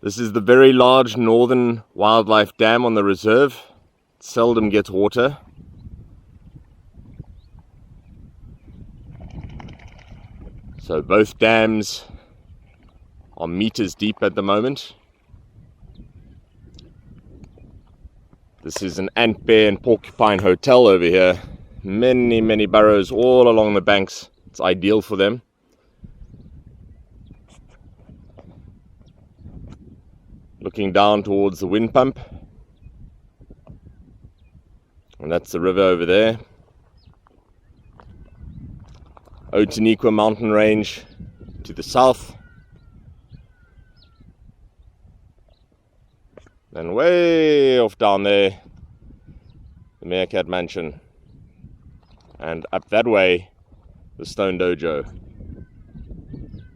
This is the very large northern wildlife dam on the reserve. It seldom gets water. So both dams are meters deep at the moment. This is an ant, bear and porcupine hotel over here. Many burrows all along the banks. It's ideal for them. Looking down towards the wind pump. And that's the river over there. Otaniqua mountain range to the south. And way off down there, the Meerkat mansion. And up that way, the Stone Dojo.